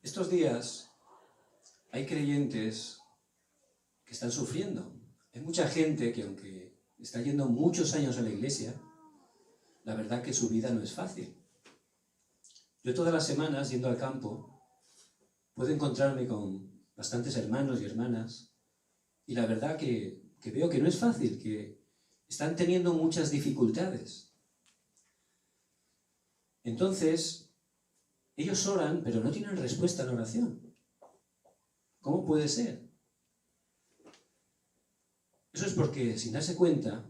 Estos días hay creyentes que están sufriendo. Hay mucha gente que, aunque está yendo muchos años a la iglesia, la verdad que su vida no es fácil. Yo todas las semanas, yendo al campo, puedo encontrarme con bastantes hermanos y hermanas, y la verdad que veo que no es fácil, que están teniendo muchas dificultades. Entonces, ellos oran, pero no tienen respuesta a la oración. ¿Cómo puede ser? Eso es porque, sin darse cuenta,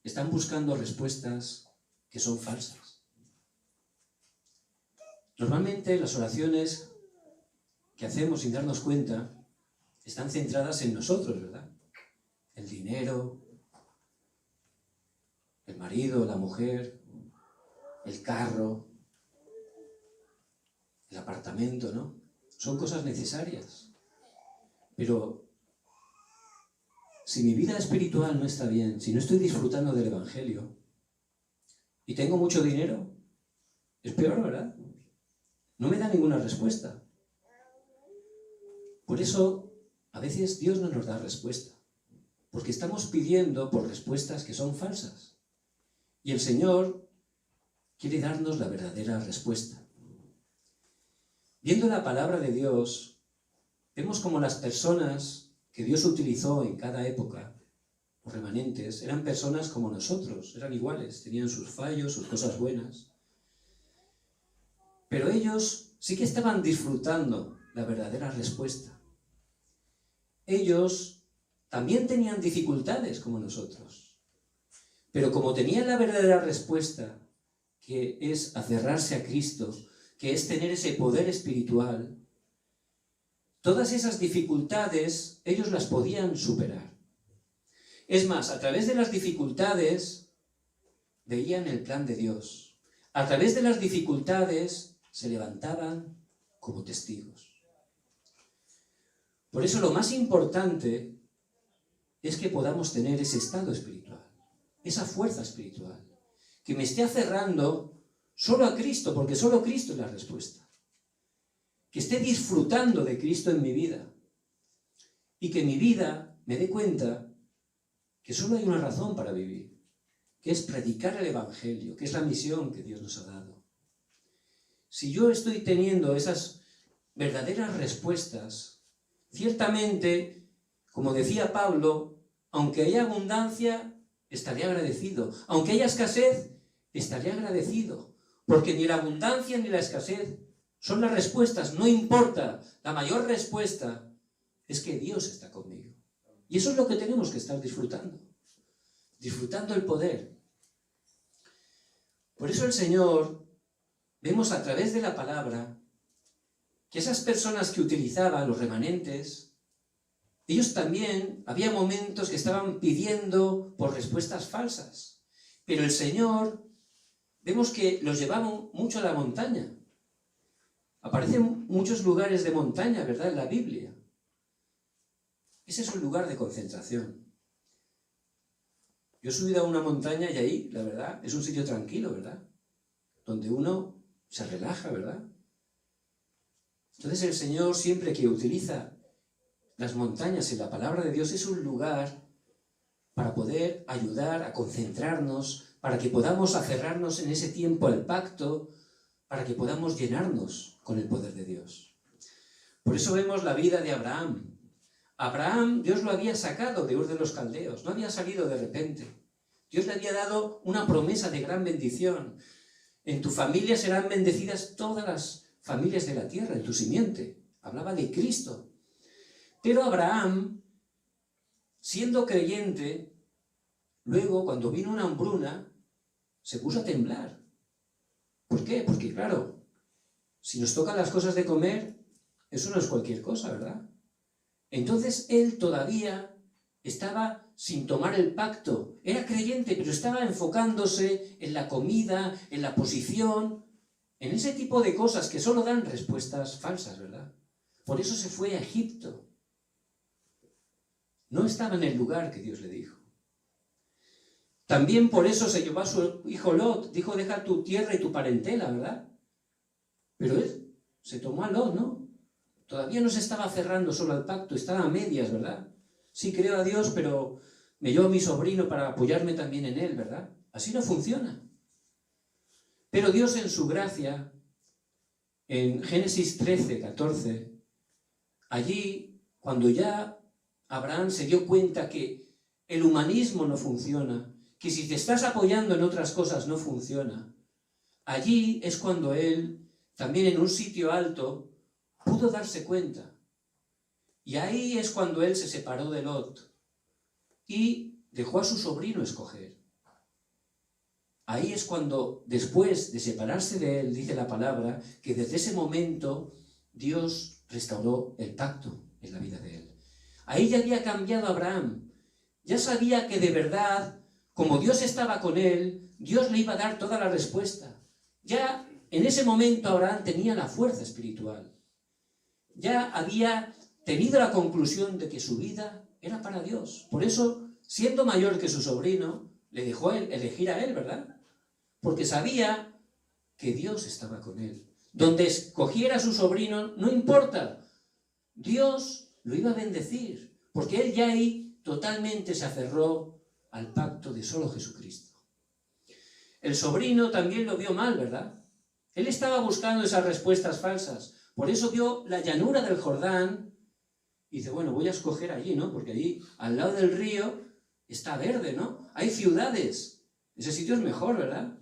están buscando respuestas que son falsas. Normalmente las oraciones que hacemos sin darnos cuenta están centradas en nosotros, ¿verdad? El dinero, el marido, la mujer, el carro, el apartamento, ¿no? Son cosas necesarias. Pero si mi vida espiritual no está bien, si no estoy disfrutando del Evangelio y tengo mucho dinero, es peor, ¿verdad? No me da ninguna respuesta. Por eso, a veces Dios no nos da respuesta, porque estamos pidiendo por respuestas que son falsas. Y el Señor quiere darnos la verdadera respuesta. Viendo la palabra de Dios, vemos como las personas que Dios utilizó en cada época, los remanentes, eran personas como nosotros, eran iguales, tenían sus fallos, sus cosas buenas. Pero ellos sí que estaban disfrutando la verdadera respuesta. Ellos también tenían dificultades como nosotros, pero como tenían la verdadera respuesta, que es aferrarse a Cristo, que es tener ese poder espiritual, todas esas dificultades ellos las podían superar. Es más, a través de las dificultades veían el plan de Dios. A través de las dificultades se levantaban como testigos. Por eso lo más importante es que podamos tener ese estado espiritual, esa fuerza espiritual, que me esté aferrando solo a Cristo, porque solo Cristo es la respuesta. Que esté disfrutando de Cristo en mi vida y que mi vida me dé cuenta que solo hay una razón para vivir, que es predicar el Evangelio, que es la misión que Dios nos ha dado. Si yo estoy teniendo esas verdaderas respuestas, ciertamente, como decía Pablo, aunque haya abundancia, estaré agradecido. Aunque haya escasez, estaré agradecido. Porque ni la abundancia ni la escasez son las respuestas, no importa. La mayor respuesta es que Dios está conmigo. Y eso es lo que tenemos que estar disfrutando. Disfrutando el poder. Por eso el Señor, vemos a través de la palabra, que esas personas que utilizaban, los remanentes, ellos también, había momentos que estaban pidiendo por respuestas falsas. Pero el Señor, vemos que los llevaba mucho a la montaña. Aparecen muchos lugares de montaña, ¿verdad?, en la Biblia. Ese es un lugar de concentración. Yo he subido a una montaña y ahí, la verdad, es un sitio tranquilo, ¿verdad?, donde uno se relaja, ¿verdad? Entonces el Señor, siempre que utiliza las montañas y la palabra de Dios, es un lugar para poder ayudar a concentrarnos, para que podamos aferrarnos en ese tiempo al pacto, para que podamos llenarnos con el poder de Dios. Por eso vemos la vida de Abraham. Abraham, Dios lo había sacado de Ur de los Caldeos, no había salido de repente. Dios le había dado una promesa de gran bendición. En tu familia serán bendecidas todas las familias de la tierra, en tu simiente. Hablaba de Cristo. Pero Abraham, siendo creyente, luego, cuando vino una hambruna, se puso a temblar. ¿Por qué? Porque, claro, si nos tocan las cosas de comer, eso no es cualquier cosa, ¿verdad? Entonces él todavía estaba sin tomar el pacto. Era creyente, pero estaba enfocándose en la comida, en la posición, en ese tipo de cosas que solo dan respuestas falsas, ¿verdad? Por eso se fue a Egipto. No estaba en el lugar que Dios le dijo. También por eso se llevó a su hijo Lot. Dijo, deja tu tierra y tu parentela, ¿verdad? Pero él se tomó a Lot, ¿no? Todavía no se estaba cerrando solo al pacto, estaba a medias, ¿verdad? Sí, creo a Dios, pero me llevo a mi sobrino para apoyarme también en él, ¿verdad? Así no funciona. Pero Dios en su gracia, en Génesis 13, 14, allí, cuando ya Abraham se dio cuenta que el humanismo no funciona, que si te estás apoyando en otras cosas no funciona, allí es cuando él, también en un sitio alto, pudo darse cuenta. Y ahí es cuando él se separó de Lot y dejó a su sobrino escoger. Ahí es cuando, después de separarse de él, dice la palabra, que desde ese momento Dios restauró el pacto en la vida de él. Ahí ya había cambiado Abraham. Ya sabía que de verdad, como Dios estaba con él, Dios le iba a dar toda la respuesta. Ya en ese momento Abraham tenía la fuerza espiritual. Ya había tenido la conclusión de que su vida era para Dios. Por eso, siendo mayor que su sobrino, le dejó elegir a él, ¿verdad? Porque sabía que Dios estaba con él. Donde escogiera a su sobrino, no importa. Dios lo iba a bendecir, porque él ya ahí totalmente se aferró al pacto de solo Jesucristo. El sobrino también lo vio mal, ¿verdad? Él estaba buscando esas respuestas falsas. Por eso vio la llanura del Jordán y dice, bueno, voy a escoger allí, ¿no? Porque allí, al lado del río, está verde, ¿no? Hay ciudades. Ese sitio es mejor, ¿verdad?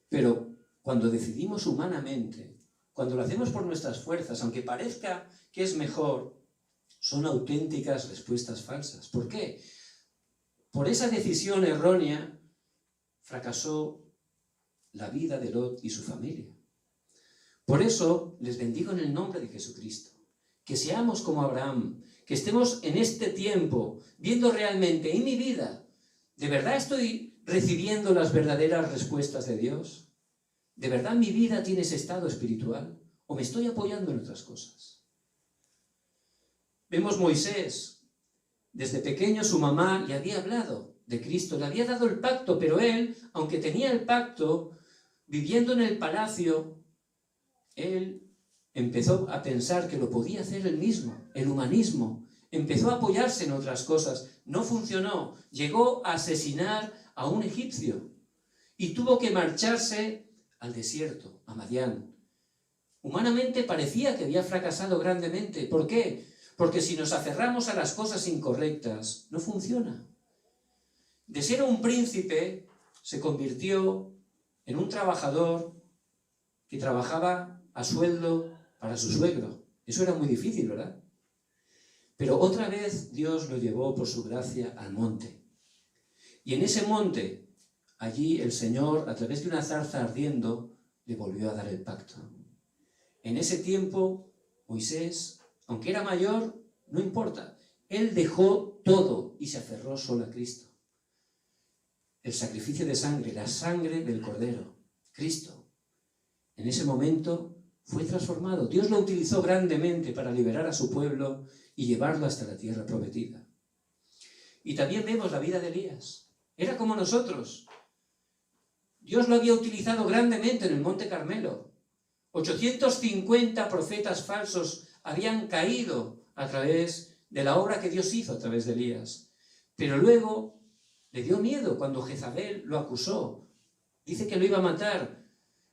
Pero cuando decidimos humanamente, cuando lo hacemos por nuestras fuerzas, aunque parezca que es mejor, son auténticas respuestas falsas. ¿Por qué? Por esa decisión errónea fracasó la vida de Lot y su familia. Por eso les bendigo en el nombre de Jesucristo. Que seamos como Abraham, que estemos en este tiempo viendo realmente en mi vida, ¿de verdad estoy recibiendo las verdaderas respuestas de Dios? ¿De verdad mi vida tiene ese estado espiritual? ¿O me estoy apoyando en otras cosas? Vemos Moisés. Desde pequeño su mamá le había hablado de Cristo, le había dado el pacto, pero él, aunque tenía el pacto, viviendo en el palacio, él empezó a pensar que lo podía hacer él mismo, el humanismo. Empezó a apoyarse en otras cosas. No funcionó. Llegó a asesinar a un egipcio y tuvo que marcharse al desierto, a Madián. Humanamente parecía que había fracasado grandemente. ¿Por qué? Porque si nos aferramos a las cosas incorrectas, no funciona. De ser un príncipe, se convirtió en un trabajador que trabajaba a sueldo para su suegro. Eso era muy difícil, ¿verdad? Pero otra vez Dios lo llevó por su gracia al monte. Y en ese monte, allí el Señor, a través de una zarza ardiendo, le volvió a dar el pacto. En ese tiempo, Moisés, aunque era mayor, no importa. Él dejó todo y se aferró solo a Cristo. El sacrificio de sangre, la sangre del Cordero, Cristo. En ese momento fue transformado. Dios lo utilizó grandemente para liberar a su pueblo y llevarlo hasta la tierra prometida. Y también vemos la vida de Elías. Era como nosotros. Dios lo había utilizado grandemente en el Monte Carmelo. 850 profetas falsos habían caído a través de la obra que Dios hizo a través de Elías. Pero luego le dio miedo cuando Jezabel lo acusó. Dice que lo iba a matar.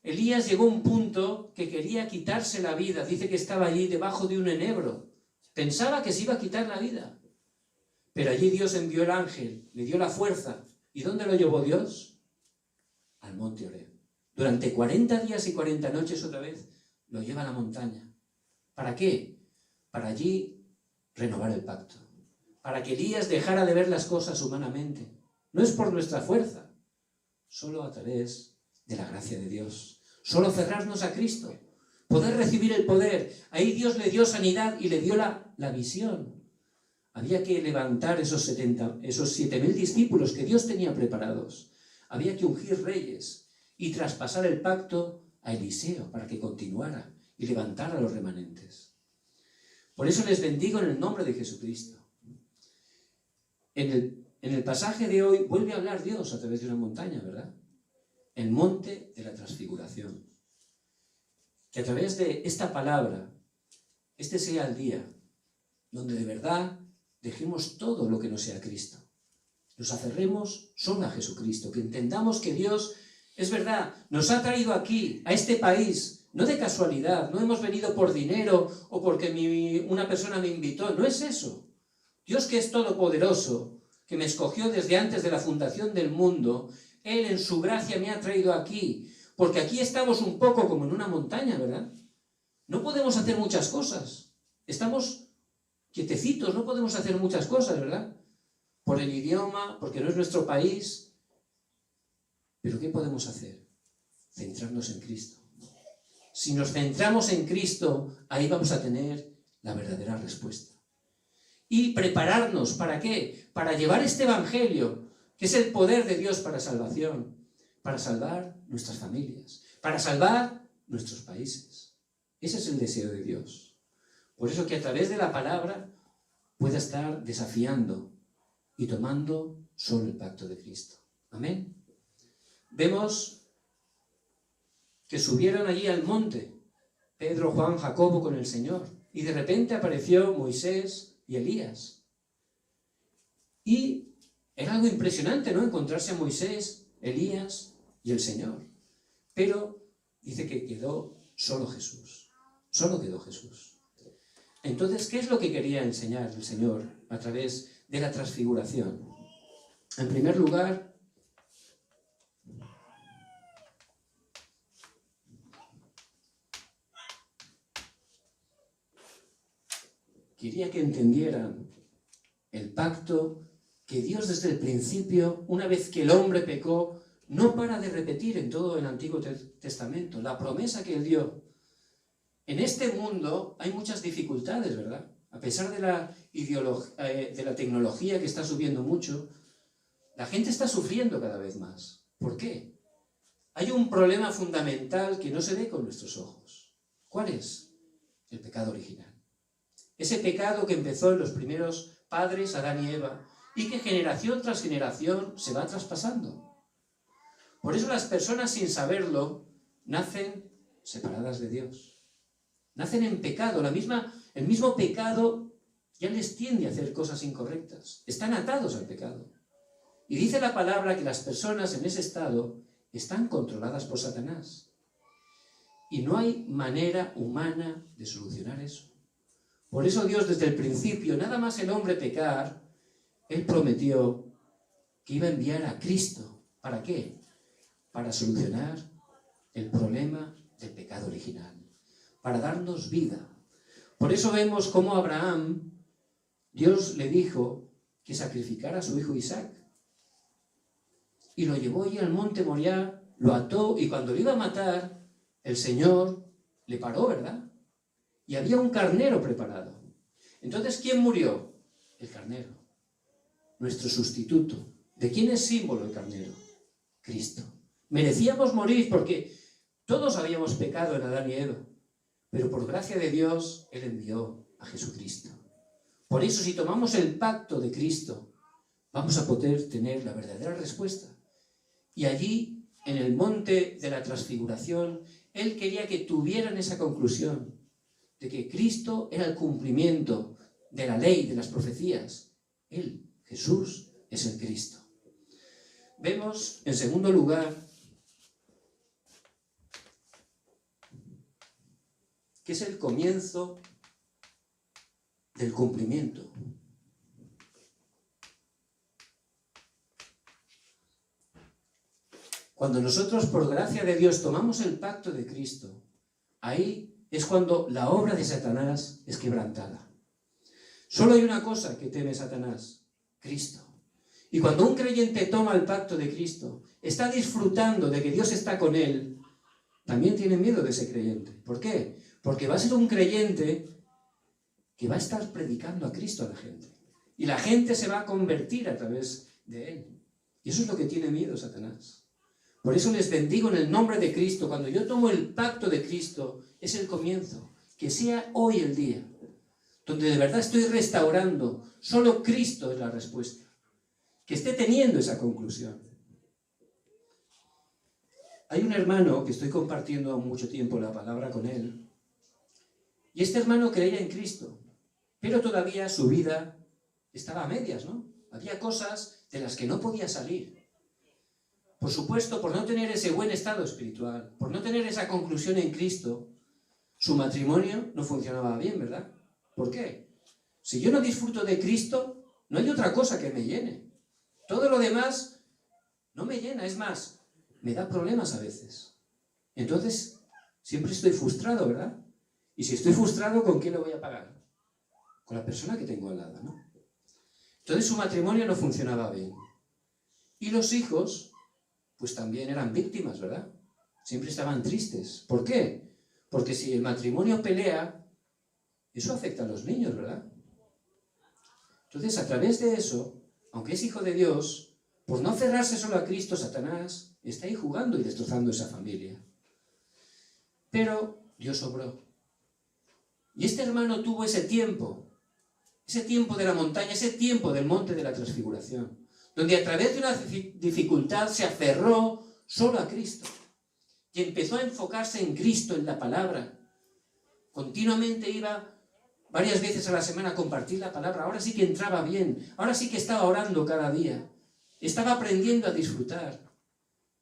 Elías llegó a un punto que quería quitarse la vida. Dice que estaba allí debajo de un enebro. Pensaba que se iba a quitar la vida. Pero allí Dios envió el ángel, le dio la fuerza. ¿Y dónde lo llevó Dios? Al monte Oreb. Durante 40 días y 40 noches otra vez lo lleva a la montaña. ¿Para qué? Para allí renovar el pacto. Para que Elías dejara de ver las cosas humanamente. No es por nuestra fuerza, solo a través de la gracia de Dios. Solo cerrarnos a Cristo, poder recibir el poder. Ahí Dios le dio sanidad y le dio la visión. Había que levantar esos 7.000 discípulos que Dios tenía preparados. Había que ungir reyes y traspasar el pacto a Eliseo para que continuara y levantara a los remanentes. Por eso les bendigo en el nombre de Jesucristo. En el pasaje de hoy vuelve a hablar Dios a través de una montaña, ¿verdad? El monte de la transfiguración. que a través de esta palabra, este sea el día donde de verdad dejemos todo lo que no sea Cristo. Nos aferremos solo a Jesucristo, que entendamos que Dios, es verdad, nos ha traído aquí, a este país, no de casualidad, no hemos venido por dinero o porque una persona me invitó, no es eso. Dios, que es todopoderoso, que me escogió desde antes de la fundación del mundo, Él en su gracia me ha traído aquí, porque aquí estamos un poco como en una montaña, ¿verdad? No podemos hacer muchas cosas, estamos quietecitos, no podemos hacer muchas cosas, ¿verdad? Por el idioma, porque no es nuestro país. ¿Pero qué podemos hacer? Centrarnos en Cristo. Si nos centramos en Cristo, ahí vamos a tener la verdadera respuesta. Y prepararnos, ¿para qué? Para llevar este evangelio, que es el poder de Dios para salvación, para salvar nuestras familias, para salvar nuestros países. Ese es el deseo de Dios. Por eso que a través de la palabra pueda estar desafiando y tomando solo el pacto de Cristo. Amén. Vemos que subieron allí al monte, Pedro, Juan, Jacobo con el Señor, y de repente apareció Moisés y Elías. Y era algo impresionante, ¿no? Encontrarse a Moisés, Elías y el Señor. Pero dice que quedó solo Jesús. Solo quedó Jesús. Entonces, ¿qué es lo que quería enseñar el Señor a través de la transfiguración? En primer lugar, quería que entendieran el pacto que Dios desde el principio, una vez que el hombre pecó, no para de repetir en todo el Antiguo Testamento, la promesa que Él dio. En este mundo hay muchas dificultades, ¿verdad? A pesar de la tecnología que está subiendo mucho, la gente está sufriendo cada vez más. ¿Por qué? Hay un problema fundamental que no se ve con nuestros ojos. ¿Cuál es? El pecado original. Ese pecado que empezó en los primeros padres, Adán y Eva, y que generación tras generación se va traspasando. Por eso las personas, sin saberlo, nacen separadas de Dios. Nacen en pecado, el mismo pecado ya les tiende a hacer cosas incorrectas. Están atados al pecado. Y dice la palabra que las personas en ese estado están controladas por Satanás. Y no hay manera humana de solucionar eso. Por eso Dios desde el principio, nada más el hombre pecar, Él prometió que iba a enviar a Cristo. ¿Para qué? Para solucionar el problema del pecado original. Para darnos vida. Por eso vemos cómo Abraham, Dios le dijo que sacrificara a su hijo Isaac. Y lo llevó allí al monte Moriah, lo ató, y cuando lo iba a matar, el Señor le paró, ¿verdad? Y había un carnero preparado. Entonces, ¿quién murió? El carnero. Nuestro sustituto. ¿De quién es símbolo el carnero? Cristo. Merecíamos morir porque todos habíamos pecado en Adán y Eva. Pero por gracia de Dios, Él envió a Jesucristo. Por eso, si tomamos el pacto de Cristo, vamos a poder tener la verdadera respuesta. Y allí, en el monte de la transfiguración, Él quería que tuvieran esa conclusión de que Cristo era el cumplimiento de la ley, de las profecías. Él, Jesús, es el Cristo. Vemos, en segundo lugar, que es el comienzo del cumplimiento. Cuando nosotros, por gracia de Dios, tomamos el pacto de Cristo, ahí es cuando la obra de Satanás es quebrantada. Solo hay una cosa que teme Satanás: Cristo. Y cuando un creyente toma el pacto de Cristo, está disfrutando de que Dios está con él, también tiene miedo de ese creyente. ¿Por qué? Porque va a ser un creyente que va a estar predicando a Cristo a la gente. Y la gente se va a convertir a través de él. Y eso es lo que tiene miedo Satanás. Por eso les bendigo en el nombre de Cristo. Cuando yo tomo el pacto de Cristo, es el comienzo. Que sea hoy el día donde de verdad estoy restaurando. Solo Cristo es la respuesta. Que esté teniendo esa conclusión. Hay un hermano que estoy compartiendo mucho tiempo la palabra con él, y este hermano creía en Cristo, pero todavía su vida estaba a medias, ¿no? Había cosas de las que no podía salir. Por supuesto, por no tener ese buen estado espiritual, por no tener esa conclusión en Cristo, su matrimonio no funcionaba bien, ¿verdad? ¿Por qué? Si yo no disfruto de Cristo, no hay otra cosa que me llene. Todo lo demás no me llena, es más, me da problemas a veces. Entonces, siempre estoy frustrado, ¿verdad? Y si estoy frustrado, ¿con quién lo voy a pagar? Con la persona que tengo al lado, ¿no? Entonces su matrimonio no funcionaba bien. Y los hijos, pues también eran víctimas, ¿verdad? Siempre estaban tristes. ¿Por qué? Porque si el matrimonio pelea, eso afecta a los niños, ¿verdad? Entonces, a través de eso, aunque es hijo de Dios, por no cerrarse solo a Cristo, Satanás está ahí jugando y destrozando esa familia. Pero Dios obró. Y este hermano tuvo ese tiempo de la montaña, ese tiempo del monte de la transfiguración, donde a través de una dificultad se aferró solo a Cristo y empezó a enfocarse en Cristo, en la palabra. Continuamente iba varias veces a la semana a compartir la palabra. Ahora sí que entraba bien, ahora sí que estaba orando cada día, estaba aprendiendo a disfrutar.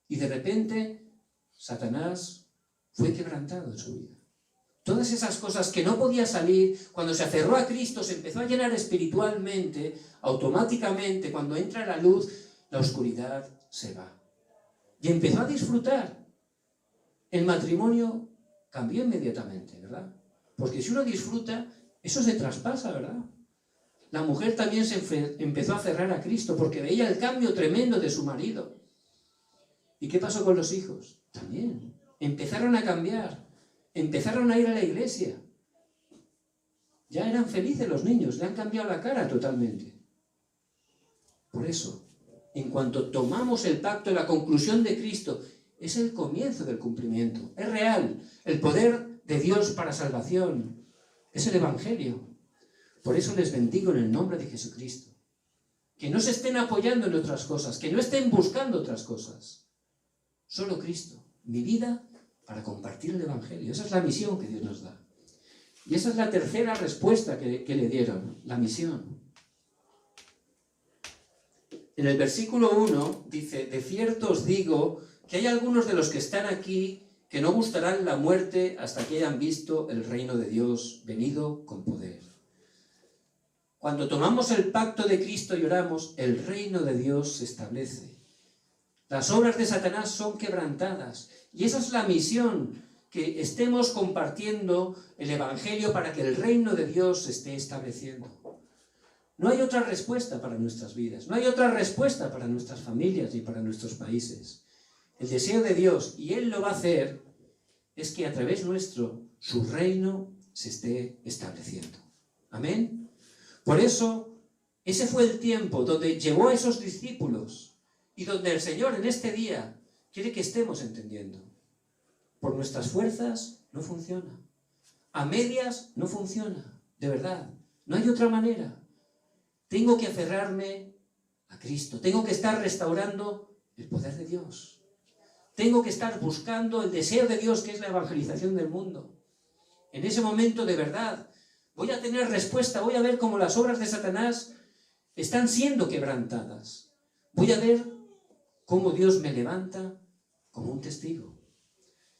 Y de repente, Satanás fue quebrantado en su vida. Todas esas cosas que no podía salir, cuando se aferró a Cristo, se empezó a llenar espiritualmente, automáticamente, cuando entra la luz, la oscuridad se va. Y empezó a disfrutar. El matrimonio cambió inmediatamente, ¿verdad? Porque si uno disfruta, eso se traspasa, ¿verdad? La mujer también empezó a aferrar a Cristo porque veía el cambio tremendo de su marido. ¿Y qué pasó con los hijos? También empezaron a cambiar, empezaron a ir a la iglesia. Ya eran felices los niños, le han cambiado la cara totalmente. Por eso, en cuanto tomamos el pacto, la conclusión de Cristo, es el comienzo del cumplimiento. Es real, el poder de Dios para salvación. Es el Evangelio. Por eso les bendigo en el nombre de Jesucristo. Que no se estén apoyando en otras cosas, que no estén buscando otras cosas. Solo Cristo. Mi vida para compartir el Evangelio. Esa es la misión que Dios nos da. Y esa es la tercera respuesta que le dieron, la misión. En el versículo 1 dice: de cierto os digo que hay algunos de los que están aquí que no gustarán la muerte hasta que hayan visto el reino de Dios venido con poder. Cuando tomamos el pacto de Cristo y oramos, el reino de Dios se establece. Las obras de Satanás son quebrantadas. Y esa es la misión, que estemos compartiendo el Evangelio para que el reino de Dios se esté estableciendo. No hay otra respuesta para nuestras vidas, no hay otra respuesta para nuestras familias ni para nuestros países. El deseo de Dios, y Él lo va a hacer, es que a través nuestro su reino se esté estableciendo. Amén. Por eso, ese fue el tiempo donde llevó a esos discípulos y donde el Señor en este día quiere que estemos entendiendo. Por nuestras fuerzas no funciona. A medias no funciona. De verdad. No hay otra manera. Tengo que aferrarme a Cristo. Tengo que estar restaurando el poder de Dios. Tengo que estar buscando el deseo de Dios, que es la evangelización del mundo. En ese momento, de verdad, voy a tener respuesta. Voy a ver cómo las obras de Satanás están siendo quebrantadas. Voy a ver cómo Dios me levanta como un testigo.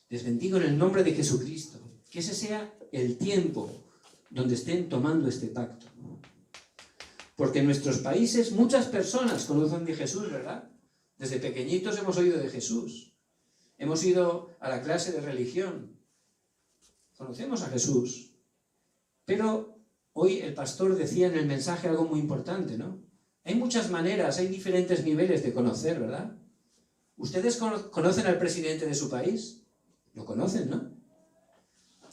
Les bendigo en el nombre de Jesucristo. Que ese sea el tiempo donde estén tomando este pacto. Porque en nuestros países muchas personas conocen de Jesús, ¿verdad? Desde pequeñitos hemos oído de Jesús. Hemos ido a la clase de religión. Conocemos a Jesús. Pero hoy el pastor decía en el mensaje algo muy importante, ¿no? Hay muchas maneras, hay diferentes niveles de conocer, ¿verdad? ¿Ustedes conocen al presidente de su país? Lo conocen, ¿no?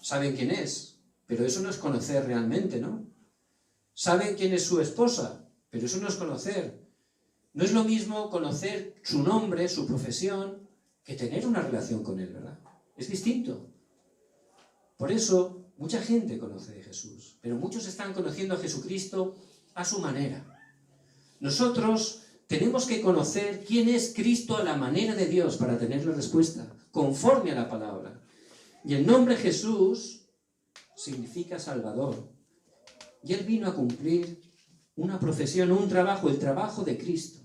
Saben quién es, pero eso no es conocer realmente, ¿no? Saben quién es su esposa, pero eso no es conocer. No es lo mismo conocer su nombre, su profesión, que tener una relación con él, ¿verdad? Es distinto. Por eso, mucha gente conoce de Jesús, pero muchos están conociendo a Jesucristo a su manera. Nosotros tenemos que conocer quién es Cristo a la manera de Dios para tener la respuesta, conforme a la palabra. Y el nombre Jesús significa Salvador. Y Él vino a cumplir una profesión, un trabajo, el trabajo de Cristo.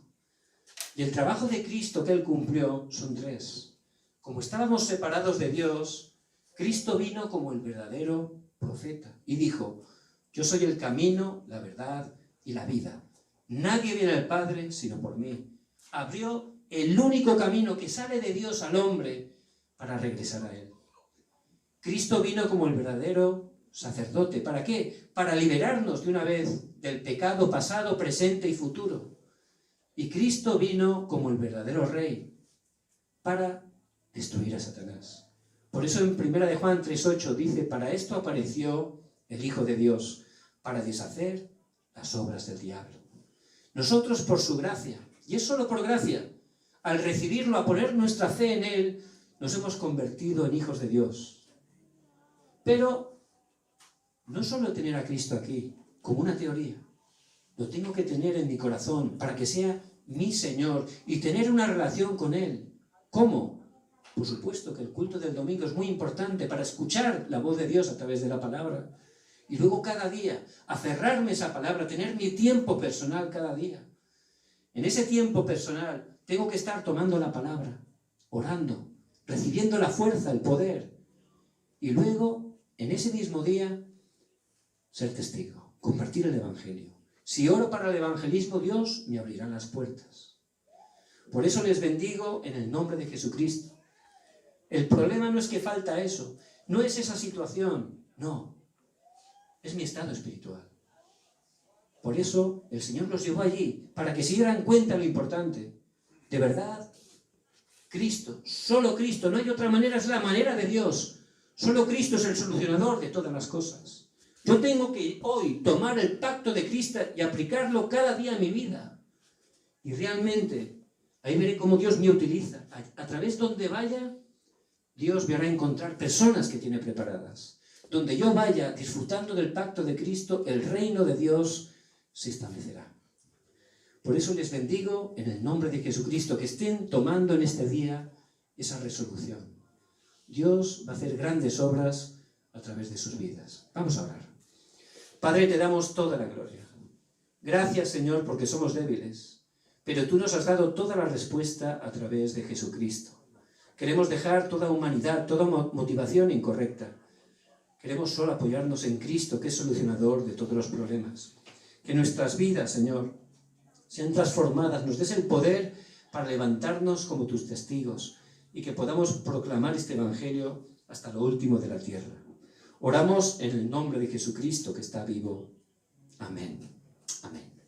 Y el trabajo de Cristo que Él cumplió son tres. Como estábamos separados de Dios, Cristo vino como el verdadero profeta y dijo: yo soy el camino, la verdad y la vida. Nadie viene al Padre sino por mí. Abrió el único camino que sale de Dios al hombre para regresar a Él. Cristo vino como el verdadero sacerdote. ¿Para qué? Para liberarnos de una vez del pecado pasado, presente y futuro. Y Cristo vino como el verdadero rey para destruir a Satanás. Por eso en 1 de Juan 3:8 dice: para esto apareció el Hijo de Dios, para deshacer las obras del diablo. Nosotros por su gracia, y es solo por gracia, al recibirlo, a poner nuestra fe en Él, nos hemos convertido en hijos de Dios. Pero no solo tener a Cristo aquí, como una teoría, lo tengo que tener en mi corazón para que sea mi Señor y tener una relación con Él. ¿Cómo? Por supuesto que el culto del domingo es muy importante para escuchar la voz de Dios a través de la palabra. Y luego cada día, aferrarme a esa palabra, tener mi tiempo personal cada día. En ese tiempo personal tengo que estar tomando la palabra, orando, recibiendo la fuerza, el poder. Y luego, en ese mismo día, ser testigo, compartir el Evangelio. Si oro para el evangelismo, Dios me abrirá las puertas. Por eso les bendigo en el nombre de Jesucristo. El problema no es que falta eso, no es esa situación, no. Es mi estado espiritual. Por eso el Señor los llevó allí, para que se dieran cuenta lo importante. De verdad, Cristo, solo Cristo, no hay otra manera, es la manera de Dios. Solo Cristo es el solucionador de todas las cosas. Yo tengo que hoy tomar el pacto de Cristo y aplicarlo cada día en mi vida. Y realmente, ahí veré cómo Dios me utiliza. A través donde vaya, Dios me hará encontrar personas que tiene preparadas. Donde yo vaya disfrutando del pacto de Cristo, el reino de Dios se establecerá. Por eso les bendigo en el nombre de Jesucristo, que estén tomando en este día esa resolución. Dios va a hacer grandes obras a través de sus vidas. Vamos a orar. Padre, te damos toda la gloria. Gracias, Señor, porque somos débiles, pero tú nos has dado toda la respuesta a través de Jesucristo. Queremos dejar toda humanidad, toda motivación incorrecta. Queremos solo apoyarnos en Cristo, que es solucionador de todos los problemas. Que nuestras vidas, Señor, sean transformadas, nos des el poder para levantarnos como tus testigos y que podamos proclamar este Evangelio hasta lo último de la tierra. Oramos en el nombre de Jesucristo, que está vivo. Amén. Amén.